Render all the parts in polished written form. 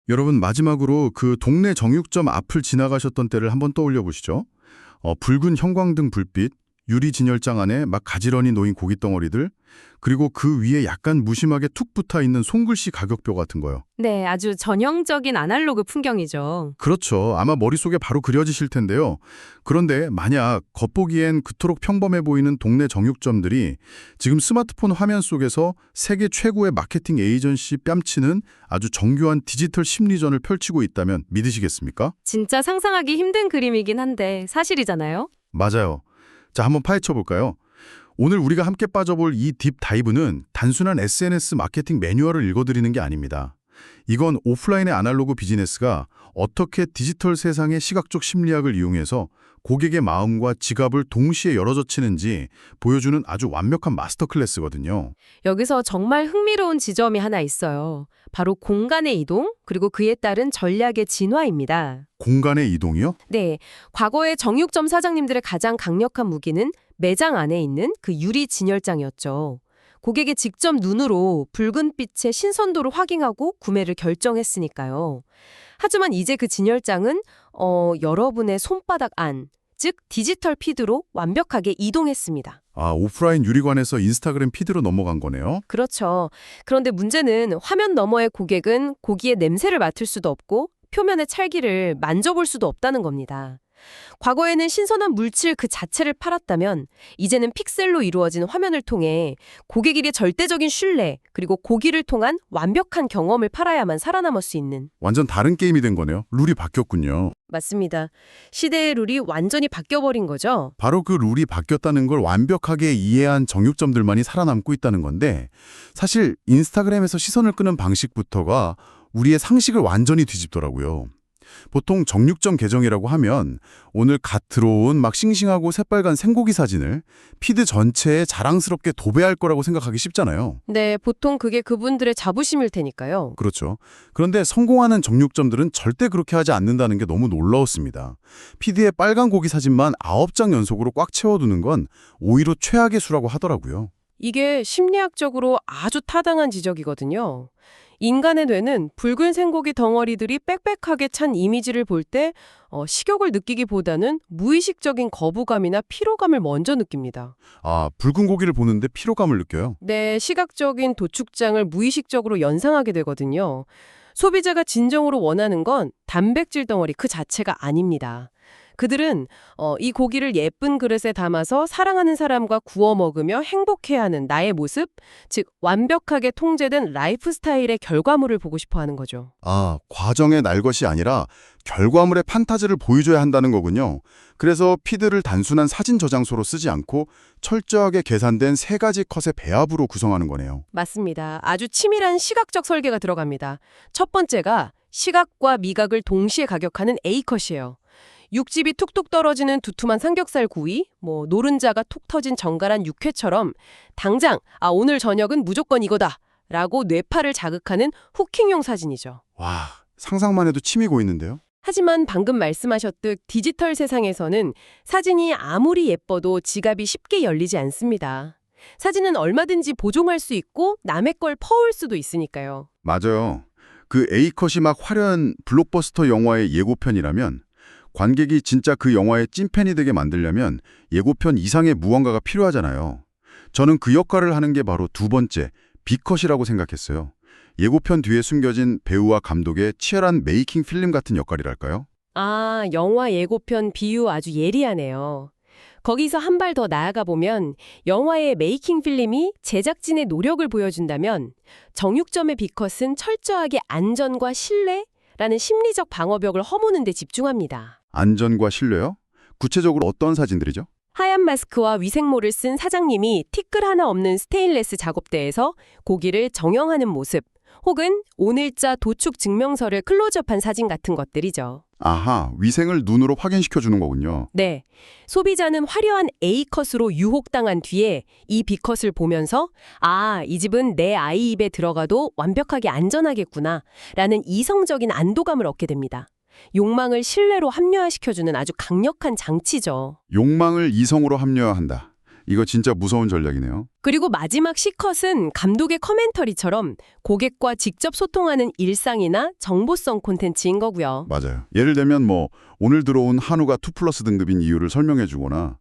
여러분 마지막으로 그 동네 정육점 앞을 지나가셨던 때를 한번 떠올려 보시죠. 붉은 형광등 불빛, 유리 진열장 안에 막 가지런히 놓인 고기 덩어리들, 그리고 그 위에 약간 무심하게 툭 붙어 있는 손글씨 가격표 같은 거요. 네, 아주 전형적인 아날로그 풍경이죠. 그렇죠. 아마 머릿속에 바로 그려지실 텐데요. 그런데 만약 겉보기엔 그토록 평범해 보이는 동네 정육점들이 지금 스마트폰 화면 속에서 세계 최고의 마케팅 에이전시 뺨치는 아주 정교한 디지털 심리전을 펼치고 있다면 믿으시겠습니까? 진짜 상상하기 힘든 그림이긴 한데 사실이잖아요. 맞아요. 자, 한번 파헤쳐 볼까요? 오늘 우리가 함께 빠져볼 이 딥 다이브는 단순한 SNS 마케팅 매뉴얼을 읽어드리는 게 아닙니다. 이건 오프라인의 아날로그 비즈니스가 어떻게 디지털 세상의 시각적 심리학을 이용해서 고객의 마음과 지갑을 동시에 열어젖히는지 보여주는 아주 완벽한 마스터 클래스거든요. 여기서 정말 흥미로운 지점이 하나 있어요. 바로 공간의 이동, 그리고 그에 따른 전략의 진화입니다. 공간의 이동이요? 네, 과거의 정육점 사장님들의 가장 강력한 무기는 매장 안에 있는 그 유리 진열장이었죠. 고객의 직접 눈으로 붉은 빛의 신선도를 확인하고 구매를 결정했으니까요. 하지만 이제 그 진열장은 여러분의 손바닥 안, 즉 디지털 피드로 완벽하게 이동했습니다. 아, 오프라인 유리관에서 인스타그램 피드로 넘어간 거네요. 그렇죠. 그런데 문제는 화면 너머의 고객은 고기의 냄새를 맡을 수도 없고 표면의 찰기를 만져볼 수도 없다는 겁니다. 과거에는 신선한 물질 그 자체를 팔았다면 이제는 픽셀로 이루어진 화면을 통해 고객에게 절대적인 신뢰 그리고 고기를 통한 완벽한 경험을 팔아야만 살아남을 수 있는. 완전 다른 게임이 된 거네요. 룰이 바뀌었군요. 맞습니다. 시대의 룰이 완전히 바뀌어버린 거죠. 바로 그 룰이 바뀌었다는 걸 완벽하게 이해한 정육점들만이 살아남고 있다는 건데 사실 인스타그램에서 시선을 끄는 방식부터가 우리의 상식을 완전히 뒤집더라고요. 보통 정육점 계정이라고 하면 오늘 갓 들어온 막 싱싱하고 새빨간 생고기 사진을 피드 전체에 자랑스럽게 도배할 거라고 생각하기 쉽잖아요. 네, 보통 그게 그분들의 자부심일 테니까요. 그렇죠. 그런데 성공하는 정육점들은 절대 그렇게 하지 않는다는 게 너무 놀라웠습니다. 피드의 빨간 고기 사진만 9장 연속으로 꽉 채워두는 건 오히려 최악의 수라고 하더라고요. 이게 심리학적으로 아주 타당한 지적이거든요. 인간의 뇌는 붉은 생고기 덩어리들이 빽빽하게 찬 이미지를 볼 때 식욕을 느끼기보다는 무의식적인 거부감이나 피로감을 먼저 느낍니다. 아, 붉은 고기를 보는데 피로감을 느껴요? 내 시각적인 도축장을 무의식적으로 연상하게 되거든요. 소비자가 진정으로 원하는 건 단백질 덩어리 그 자체가 아닙니다. 그들은 이 고기를 예쁜 그릇에 담아서 사랑하는 사람과 구워 먹으며 행복해하는 나의 모습, 즉 완벽하게 통제된 라이프 스타일의 결과물을 보고 싶어 하는 거죠. 아, 과정의 날 것이 아니라 결과물의 판타지를 보여줘야 한다는 거군요. 그래서 피드를 단순한 사진 저장소로 쓰지 않고 철저하게 계산된 3가지 컷의 배합으로 구성하는 거네요. 맞습니다. 아주 치밀한 시각적 설계가 들어갑니다. 첫 번째가 시각과 미각을 동시에 가격하는 A컷이에요. 육즙이 툭툭 떨어지는 두툼한 삼겹살 구이, 노른자가 톡 터진 정갈한 육회처럼 당장 오늘 저녁은 무조건 이거다 라고 뇌파를 자극하는 후킹용 사진이죠. 와, 상상만 해도 침이 고이는데요? 하지만 방금 말씀하셨듯 디지털 세상에서는 사진이 아무리 예뻐도 지갑이 쉽게 열리지 않습니다. 사진은 얼마든지 보정할 수 있고 남의 걸 퍼올 수도 있으니까요. 맞아요. 그 A컷이 막 화려한 블록버스터 영화의 예고편이라면 관객이 진짜 그 영화의 찐팬이 되게 만들려면 예고편 이상의 무언가가 필요하잖아요. 저는 그 역할을 하는 게 바로 두 번째, B컷이라고 생각했어요. 예고편 뒤에 숨겨진 배우와 감독의 치열한 메이킹 필름 같은 역할이랄까요? 아, 영화 예고편 비유 아주 예리하네요. 거기서 한 발 더 나아가 보면 영화의 메이킹 필름이 제작진의 노력을 보여준다면 정육점의 B컷은 철저하게 안전과 신뢰라는 심리적 방어벽을 허무는 데 집중합니다. 안전과 신뢰요? 구체적으로 어떤 사진들이죠? 하얀 마스크와 위생모를 쓴 사장님이 티끌 하나 없는 스테인레스 작업대에서 고기를 정형하는 모습, 혹은 오늘자 도축 증명서를 클로즈업한 사진 같은 것들이죠. 아하, 위생을 눈으로 확인시켜주는 거군요. 네, 소비자는 화려한 A컷으로 유혹당한 뒤에 이 B컷을 보면서 이 집은 내 아이 입에 들어가도 완벽하게 안전하겠구나 라는 이성적인 안도감을 얻게 됩니다. 욕망을 신뢰로 합리화시켜주는 아주 강력한 장치죠. 욕망을 이성으로 합리화한다. 이거 진짜 무서운 전략이네요. 그리고 마지막 C컷은 감독의 커멘터리처럼 고객과 직접 소통하는 일상이나 정보성 콘텐츠인 거고요. 맞아요. 예를 들면 오늘 들어온 한우가 2플러스 등급인 이유를 설명해 주거나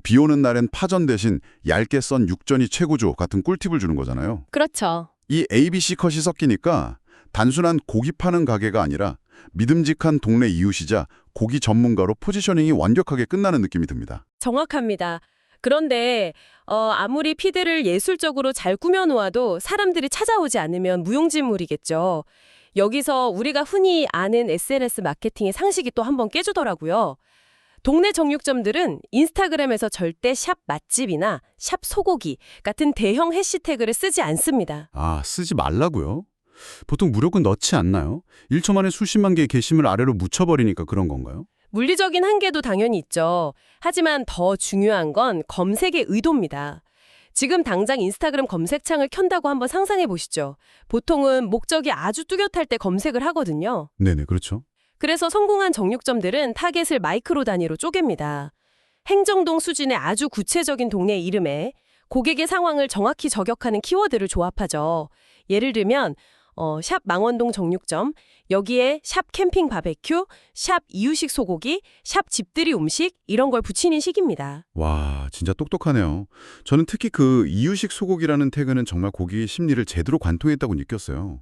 비 오는 날엔 파전 대신 얇게 썬 육전이 최고죠 같은 꿀팁을 주는 거잖아요. 그렇죠. 이 ABC 컷이 섞이니까 단순한 고기 파는 가게가 아니라 믿음직한 동네 이웃이자 고기 전문가로 포지셔닝이 완벽하게 끝나는 느낌이 듭니다. 정확합니다. 그런데 아무리 피드를 예술적으로 잘 꾸며놓아도 사람들이 찾아오지 않으면 무용지물이겠죠. 여기서 우리가 흔히 아는 SNS 마케팅의 상식이 또 한번 깨지더라고요. 동네 정육점들은 인스타그램에서 절대 샵 맛집이나 샵 소고기 같은 대형 해시태그를 쓰지 않습니다. 아, 쓰지 말라고요? 보통 무료군 넣지 않나요? 1초 만에 수십만 개의 게시물 아래로 묻혀버리니까 그런 건가요? 물리적인 한계도 당연히 있죠. 하지만 더 중요한 건 검색의 의도입니다. 지금 당장 인스타그램 검색창을 켠다고 한번 상상해 보시죠. 보통은 목적이 아주 뚜렷할 때 검색을 하거든요. 네네, 그렇죠. 그래서 성공한 정육점들은 타겟을 마이크로 단위로 쪼갭니다. 행정동 수준의 아주 구체적인 동네 이름에 고객의 상황을 정확히 저격하는 키워드를 조합하죠. 예를 들면 샵 망원동 정육점, 여기에 샵 캠핑 바베큐, 샵 이유식 소고기, 샵 집들이 음식 이런 걸 붙이는 식입니다. 와, 진짜 똑똑하네요. 저는 특히 그 이유식 소고기라는 태그는 정말 고객의 심리를 제대로 관통했다고 느꼈어요.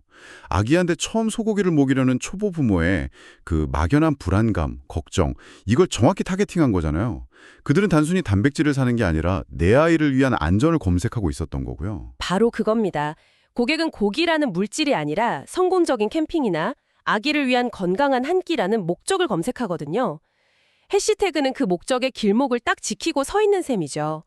아기한테 처음 소고기를 먹이려는 초보 부모의 그 막연한 불안감, 걱정, 이걸 정확히 타겟팅한 거잖아요. 그들은 단순히 단백질을 사는 게 아니라 내 아이를 위한 안전을 검색하고 있었던 거고요. 바로 그겁니다. 고객은 고기라는 물질이 아니라 성공적인 캠핑이나 아기를 위한 건강한 한 끼라는 목적을 검색하거든요. 해시태그는 그 목적의 길목을 딱 지키고 서 있는 셈이죠.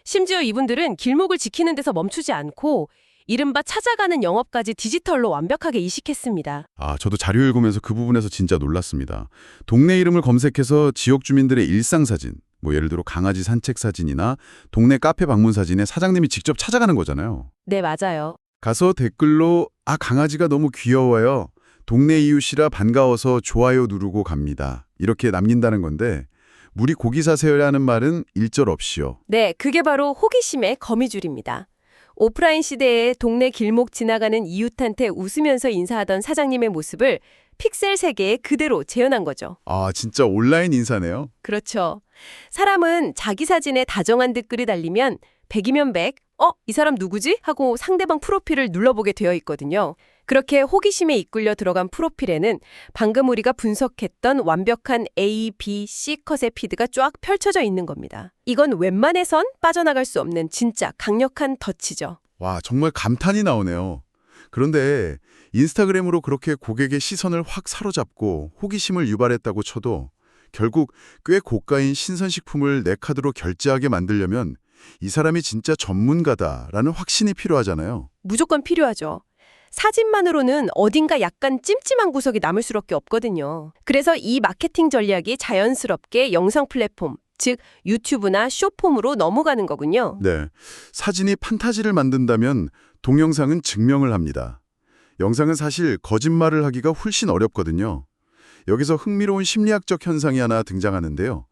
심지어 이분들은 길목을 지키는 데서 멈추지 않고 이른바 찾아가는 영업까지 디지털로 완벽하게 이식했습니다. 아, 저도 자료 읽으면서 그 부분에서 진짜 놀랐습니다. 동네 이름을 검색해서 지역 주민들의 일상 사진, 예를 들어 강아지 산책 사진이나 동네 카페 방문 사진에 사장님이 직접 찾아가는 거잖아요. 네, 맞아요. 가서 댓글로 강아지가 너무 귀여워요. 동네 이웃이라 반가워서 좋아요 누르고 갑니다. 이렇게 남긴다는 건데 무리 고기 사세요라는 말은 일절 없이요. 네, 그게 바로 호기심의 거미줄입니다. 오프라인 시대에 동네 길목 지나가는 이웃한테 웃으면서 인사하던 사장님의 모습을 픽셀 세계에 그대로 재현한 거죠. 아, 진짜 온라인 인사네요. 그렇죠. 사람은 자기 사진에 다정한 댓글이 달리면 100이면 100, 이 사람 누구지? 하고 상대방 프로필을 눌러보게 되어 있거든요. 그렇게 호기심에 이끌려 들어간 프로필에는 방금 우리가 분석했던 완벽한 A, B, C 컷의 피드가 쫙 펼쳐져 있는 겁니다. 이건 웬만해선 빠져나갈 수 없는 진짜 강력한 덫이죠. 와, 정말 감탄이 나오네요. 그런데 인스타그램으로 그렇게 고객의 시선을 확 사로잡고 호기심을 유발했다고 쳐도 결국 꽤 고가인 신선식품을 내 카드로 결제하게 만들려면 이 사람이 진짜 전문가다라는 확신이 필요하잖아요. 무조건 필요하죠. 사진만으로는 어딘가 약간 찜찜한 구석이 남을 수밖에 없거든요. 그래서 이 마케팅 전략이 자연스럽게 영상 플랫폼, 즉 유튜브나 숏폼으로 넘어가는 거군요. 네, 사진이 판타지를 만든다면 동영상은 증명을 합니다. 영상은 사실 거짓말을 하기가 훨씬 어렵거든요. 여기서 흥미로운 심리학적 현상이 하나 등장하는데요.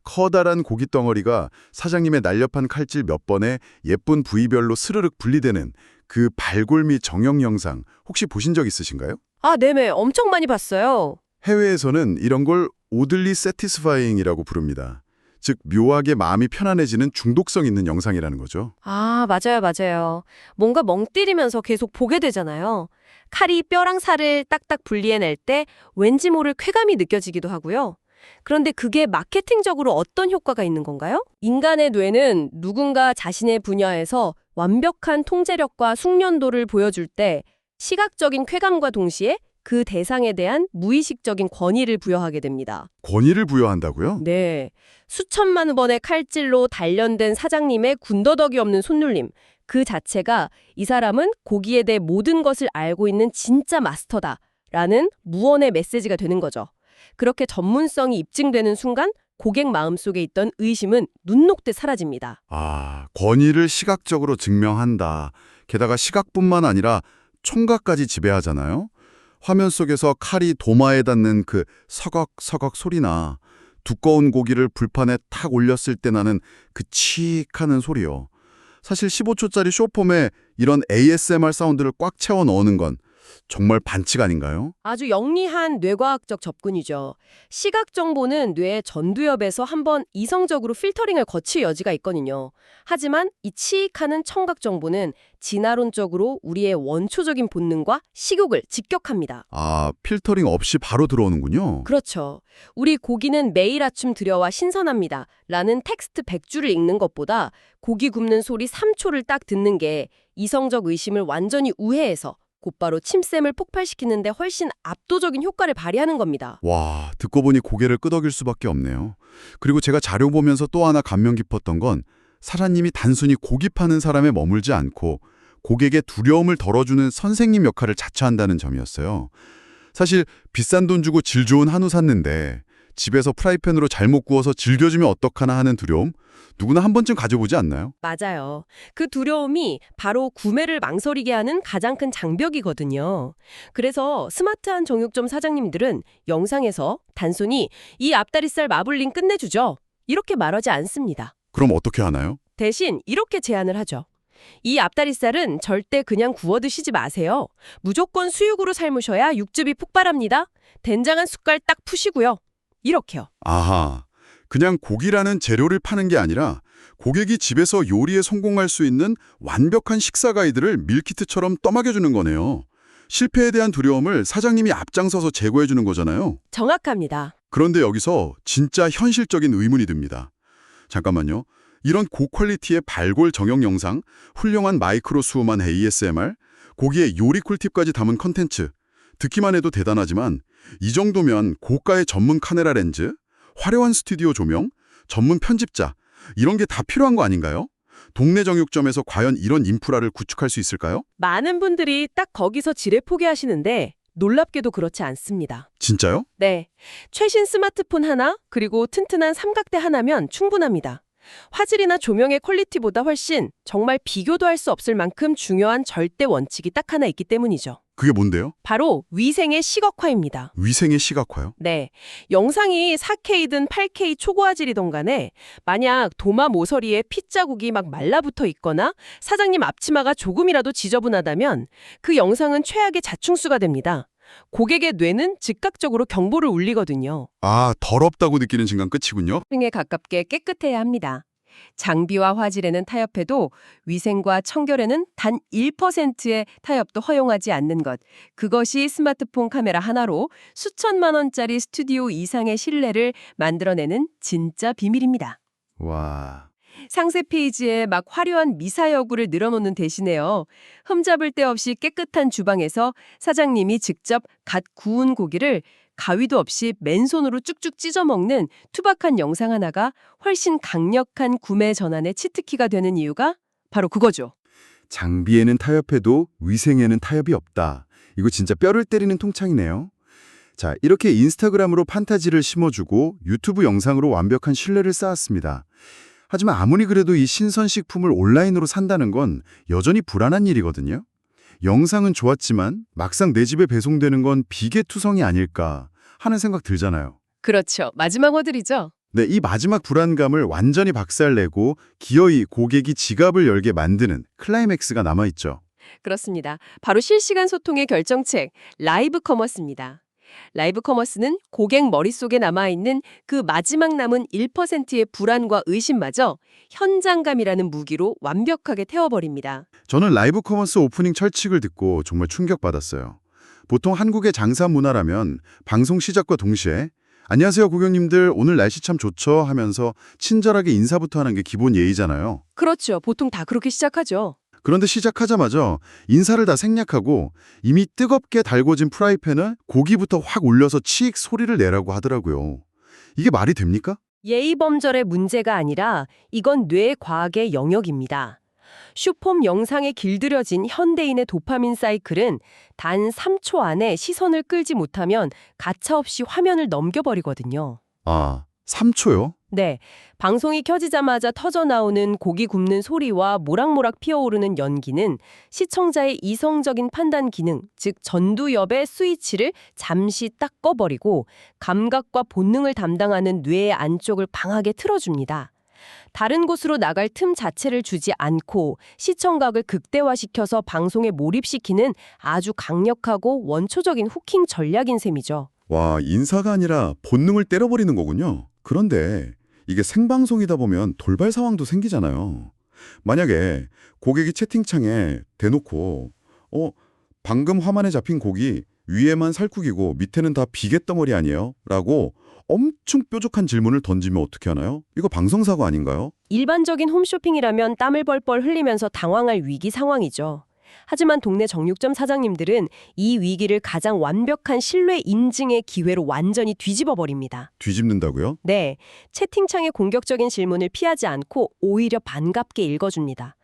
커다란 고기 덩어리가 사장님의 날렵한 칼질 몇 번에 예쁜 부위별로 스르륵 분리되는 그 발골미 정형 영상 혹시 보신 적 있으신가요? 아, 네네. 엄청 많이 봤어요. 해외에서는 이런 걸 oddly satisfying이라고 부릅니다. 즉 묘하게 마음이 편안해지는 중독성 있는 영상이라는 거죠. 아, 맞아요. 뭔가 멍 때리면서 계속 보게 되잖아요. 칼이 뼈랑 살을 딱딱 분리해낼 때 왠지 모를 쾌감이 느껴지기도 하고요. 그런데 그게 마케팅적으로 어떤 효과가 있는 건가요? 인간의 뇌는 누군가 자신의 분야에서 완벽한 통제력과 숙련도를 보여줄 때 시각적인 쾌감과 동시에 그 대상에 대한 무의식적인 권위를 부여하게 됩니다. 권위를 부여한다고요? 네. 수천만 번의 칼질로 단련된 사장님의 군더더기 없는 손놀림. 그 자체가 이 사람은 고기에 대해 모든 것을 알고 있는 진짜 마스터다라는 무언의 메시지가 되는 거죠. 그렇게 전문성이 입증되는 순간 고객 마음속에 있던 의심은 눈 녹듯 사라집니다. 아, 권위를 시각적으로 증명한다. 게다가 시각뿐만 아니라 청각까지 지배하잖아요. 화면 속에서 칼이 도마에 닿는 그 서걱서걱 소리나 두꺼운 고기를 불판에 탁 올렸을 때 나는 그 칙 하는 소리요. 사실 15초짜리 숏폼에 이런 ASMR 사운드를 꽉 채워 넣는 건 정말 반칙 아닌가요? 아주 영리한 뇌과학적 접근이죠. 시각 정보는 뇌의 전두엽에서 한번 이성적으로 필터링을 거칠 여지가 있거든요. 하지만 이 치익하는 청각 정보는 진화론적으로 우리의 원초적인 본능과 식욕을 직격합니다. 아, 필터링 없이 바로 들어오는군요. 그렇죠. 우리 고기는 매일 아침 들여와 신선합니다. 라는 텍스트 100줄을 읽는 것보다 고기 굽는 소리 3초를 딱 듣는 게 이성적 의심을 완전히 우회해서 곧바로 침샘을 폭발시키는데 훨씬 압도적인 효과를 발휘하는 겁니다. 와, 듣고 보니 고개를 끄덕일 수밖에 없네요. 그리고 제가 자료 보면서 또 하나 감명 깊었던 건 사장님이 단순히 고기 파는 사람에 머물지 않고 고객의 두려움을 덜어주는 선생님 역할을 자처한다는 점이었어요. 사실 비싼 돈 주고 질 좋은 한우 샀는데 집에서 프라이팬으로 잘못 구워서 질겨지면 어떡하나 하는 두려움? 누구나 한 번쯤 가져보지 않나요? 맞아요. 그 두려움이 바로 구매를 망설이게 하는 가장 큰 장벽이거든요. 그래서 스마트한 정육점 사장님들은 영상에서 단순히 이 앞다리살 마블링 끝내주죠. 이렇게 말하지 않습니다. 그럼 어떻게 하나요? 대신 이렇게 제안을 하죠. 이 앞다리살은 절대 그냥 구워 드시지 마세요. 무조건 수육으로 삶으셔야 육즙이 폭발합니다. 된장 한 숟갈 딱 푸시고요. 이렇게요. 아하, 그냥 고기라는 재료를 파는 게 아니라 고객이 집에서 요리에 성공할 수 있는 완벽한 식사 가이드를 밀키트처럼 떠먹여주는 거네요. 실패에 대한 두려움을 사장님이 앞장서서 제거해주는 거잖아요. 정확합니다. 그런데 여기서 진짜 현실적인 의문이 듭니다. 잠깐만요. 이런 고퀄리티의 발골 정형 영상, 훌륭한 마이크로 수음한 ASMR, 고기의 요리 꿀팁까지 담은 컨텐츠. 듣기만 해도 대단하지만 이 정도면 고가의 전문 카메라 렌즈, 화려한 스튜디오 조명, 전문 편집자 이런 게 다 필요한 거 아닌가요? 동네 정육점에서 과연 이런 인프라를 구축할 수 있을까요? 많은 분들이 딱 거기서 지레 포기하시는데 놀랍게도 그렇지 않습니다. 진짜요? 네. 최신 스마트폰 하나, 그리고 튼튼한 삼각대 하나면 충분합니다. 화질이나 조명의 퀄리티보다 훨씬 정말 비교도 할 수 없을 만큼 중요한 절대 원칙이 딱 하나 있기 때문이죠. 그게 뭔데요? 바로 위생의 시각화입니다. 위생의 시각화요? 네. 영상이 4K든 8K 초고화질이던 간에 만약 도마 모서리에 핏자국이 막 말라붙어 있거나 사장님 앞치마가 조금이라도 지저분하다면 그 영상은 최악의 자충수가 됩니다. 고객의 뇌는 즉각적으로 경보를 울리거든요. 아, 더럽다고 느끼는 순간 끝이군요. 에 가깝게 깨끗해야 합니다. 장비와 화질에는 타협해도 위생과 청결에는 단 1%의 타협도 허용하지 않는 것. 그것이 스마트폰 카메라 하나로 수천만 원짜리 스튜디오 이상의 신뢰를 만들어내는 진짜 비밀입니다. 와... 상세 페이지에 막 화려한 미사여구를 늘어놓는 대신에요. 흠잡을 데 없이 깨끗한 주방에서 사장님이 직접 갓 구운 고기를 가위도 없이 맨손으로 쭉쭉 찢어 먹는 투박한 영상 하나가 훨씬 강력한 구매 전환의 치트키가 되는 이유가 바로 그거죠. 장비에는 타협해도 위생에는 타협이 없다. 이거 진짜 뼈를 때리는 통창이네요. 자, 이렇게 인스타그램으로 판타지를 심어주고 유튜브 영상으로 완벽한 신뢰를 쌓았습니다. 하지만 아무리 그래도 이 신선식품을 온라인으로 산다는 건 여전히 불안한 일이거든요. 영상은 좋았지만 막상 내 집에 배송되는 건 비계투성이 아닐까 하는 생각 들잖아요. 그렇죠. 마지막 허들이죠. 네, 이 마지막 불안감을 완전히 박살내고 기어이 고객이 지갑을 열게 만드는 클라이맥스가 남아있죠. 그렇습니다. 바로 실시간 소통의 결정책, 라이브 커머스입니다. 라이브 커머스는 고객 머릿속에 남아있는 그 마지막 남은 1%의 불안과 의심마저 현장감이라는 무기로 완벽하게 태워버립니다. 저는 라이브 커머스 오프닝 철칙을 듣고 정말 충격받았어요. 보통 한국의 장사 문화라면 방송 시작과 동시에 안녕하세요 고객님들 오늘 날씨 참 좋죠 하면서 친절하게 인사부터 하는 게 기본 예의잖아요. 그렇죠. 보통 다 그렇게 시작하죠. 그런데 시작하자마자 인사를 다 생략하고 이미 뜨겁게 달궈진 프라이팬을 고기부터 확 올려서 치익 소리를 내라고 하더라고요. 이게 말이 됩니까? 예의범절의 문제가 아니라 이건 뇌과학의 영역입니다. 슈폼 영상에 길들여진 현대인의 도파민 사이클은 단 3초 안에 시선을 끌지 못하면 가차없이 화면을 넘겨버리거든요. 아, 3초요? 네, 방송이 켜지자마자 터져나오는 고기 굽는 소리와 모락모락 피어오르는 연기는 시청자의 이성적인 판단 기능, 즉 전두엽의 스위치를 잠시 딱 꺼버리고 감각과 본능을 담당하는 뇌의 안쪽을 강하게 틀어줍니다. 다른 곳으로 나갈 틈 자체를 주지 않고 시청각을 극대화시켜서 방송에 몰입시키는 아주 강력하고 원초적인 후킹 전략인 셈이죠. 와, 인사가 아니라 본능을 때려버리는 거군요. 그런데 이게 생방송이다 보면 돌발 상황도 생기잖아요. 만약에 고객이 채팅창에 대놓고 방금 화면에 잡힌 고기 위에만 살코기고 밑에는 다 비계덩어리 아니에요? 라고 엄청 뾰족한 질문을 던지면 어떻게 하나요? 이거 방송사고 아닌가요? 일반적인 홈쇼핑이라면 땀을 뻘뻘 흘리면서 당황할 위기 상황이죠. 하지만 동네 정육점 사장님들은 이 위기를 가장 완벽한 신뢰 인증의 기회로 완전히 뒤집어 버립니다. 뒤집는다고요? 네, 채팅창의 공격적인 질문을 피하지 않고 오히려 반갑게 읽어줍니다.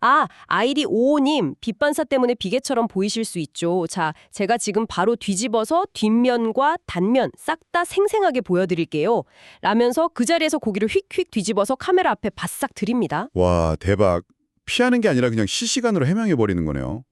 아, 아이디 55님, 빛반사 때문에 비계처럼 보이실 수 있죠. 자, 제가 지금 바로 뒤집어서 뒷면과 단면 싹 다 생생하게 보여드릴게요. 라면서 그 자리에서 고기를 휙휙 뒤집어서 카메라 앞에 바싹 드립니다. 와, 대박. 피하는 게 아니라 그냥 실시간으로 해명해버리는 거네요.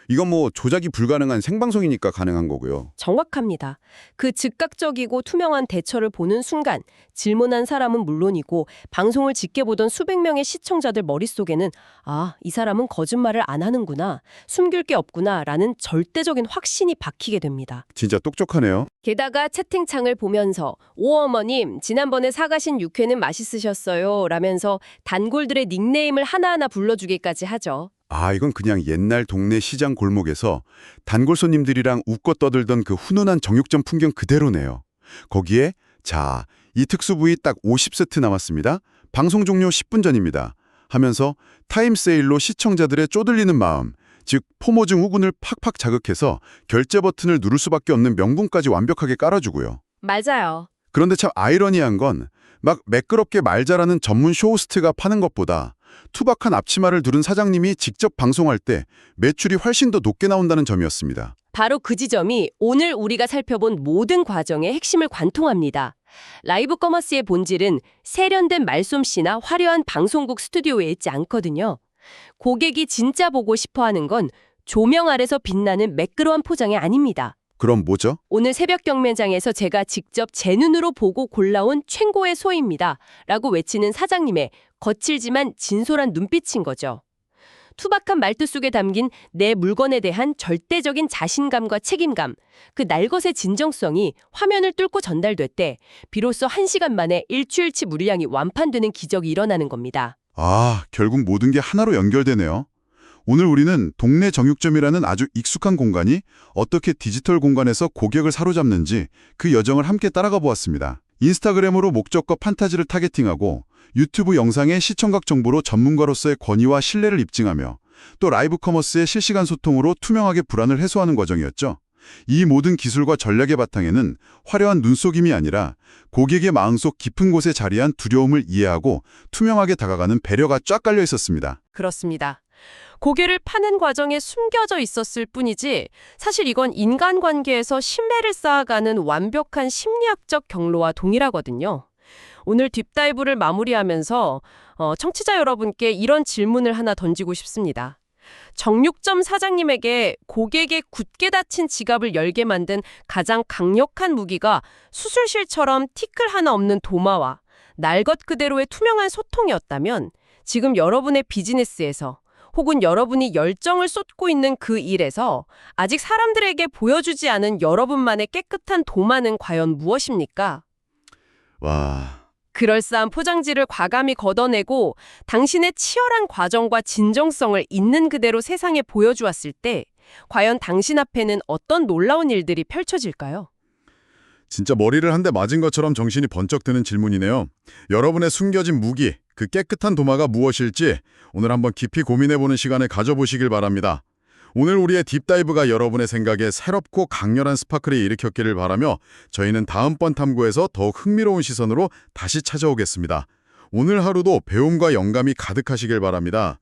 이건 뭐 조작이 불가능한 생방송이니까 가능한 거고요. 정확합니다. 그 즉각적이고 투명한 대처를 보는 순간 질문한 사람은 물론이고 방송을 지켜보던 수백 명의 시청자들 머릿속에는 아, 이 사람은 거짓말을 안 하는구나, 숨길 게 없구나 라는 절대적인 확신이 박히게 됩니다. 진짜 똑똑하네요. 게다가 채팅창을 보면서 오 어머님, 지난번에 사가신 육회는 맛있으셨어요 라면서 단골들의 닉네임을 하나하나 불러주기까지 하죠. 아, 이건 그냥 옛날 동네 시장 골목에서 단골 손님들이랑 웃고 떠들던 그 훈훈한 정육점 풍경 그대로네요. 거기에 자, 이 특수 부위 딱 50세트 남았습니다. 방송 종료 10분 전입니다. 하면서 타임세일로 시청자들의 쪼들리는 마음, 즉 포모증 후군을 팍팍 자극해서 결제 버튼을 누를 수밖에 없는 명분까지 완벽하게 깔아주고요. 맞아요. 그런데 참 아이러니한 건 막 매끄럽게 말 잘하는 전문 쇼호스트가 파는 것보다 투박한 앞치마를 두른 사장님이 직접 방송할 때 매출이 훨씬 더 높게 나온다는 점이었습니다. 바로 그 지점이 오늘 우리가 살펴본 모든 과정의 핵심을 관통합니다. 라이브 커머스의 본질은 세련된 말솜씨나 화려한 방송국 스튜디오에 있지 않거든요. 고객이 진짜 보고 싶어하는 건 조명 아래서 빛나는 매끄러운 포장이 아닙니다. 그럼 뭐죠? 오늘 새벽 경매장에서 제가 직접 제 눈으로 보고 골라온 최고의 소입니다. 라고 외치는 사장님의 거칠지만 진솔한 눈빛인 거죠. 투박한 말투 속에 담긴 내 물건에 대한 절대적인 자신감과 책임감, 그 날것의 진정성이 화면을 뚫고 전달될 때 비로소 1시간 만에 일주일치 물량이 완판되는 기적이 일어나는 겁니다. 아, 결국 모든 게 하나로 연결되네요. 오늘 우리는 동네 정육점이라는 아주 익숙한 공간이 어떻게 디지털 공간에서 고객을 사로잡는지 그 여정을 함께 따라가 보았습니다. 인스타그램으로 목적과 판타지를 타겟팅하고 유튜브 영상의 시청각 정보로 전문가로서의 권위와 신뢰를 입증하며 또 라이브 커머스의 실시간 소통으로 투명하게 불안을 해소하는 과정이었죠. 이 모든 기술과 전략의 바탕에는 화려한 눈속임이 아니라 고객의 마음속 깊은 곳에 자리한 두려움을 이해하고 투명하게 다가가는 배려가 쫙 깔려 있었습니다. 그렇습니다. 고개를 파는 과정에 숨겨져 있었을 뿐이지 사실 이건 인간관계에서 신뢰를 쌓아가는 완벽한 심리학적 경로와 동일하거든요. 오늘 딥다이브를 마무리하면서 청취자 여러분께 이런 질문을 하나 던지고 싶습니다. 정육점 사장님에게 고객의 굳게 닫힌 지갑을 열게 만든 가장 강력한 무기가 수술실처럼 티끌 하나 없는 도마와 날 것 그대로의 투명한 소통이었다면 지금 여러분의 비즈니스에서 혹은 여러분이 열정을 쏟고 있는 그 일에서 아직 사람들에게 보여주지 않은 여러분만의 깨끗한 도마는 과연 무엇입니까? 와... 그럴싸한 포장지를 과감히 걷어내고 당신의 치열한 과정과 진정성을 있는 그대로 세상에 보여주었을 때 과연 당신 앞에는 어떤 놀라운 일들이 펼쳐질까요? 진짜 머리를 한 대 맞은 것처럼 정신이 번쩍 드는 질문이네요. 여러분의 숨겨진 무기, 그 깨끗한 도마가 무엇일지 오늘 한번 깊이 고민해보는 시간을 가져보시길 바랍니다. 오늘 우리의 딥다이브가 여러분의 생각에 새롭고 강렬한 스파크를 일으켰기를 바라며 저희는 다음번 탐구에서 더욱 흥미로운 시선으로 다시 찾아오겠습니다. 오늘 하루도 배움과 영감이 가득하시길 바랍니다.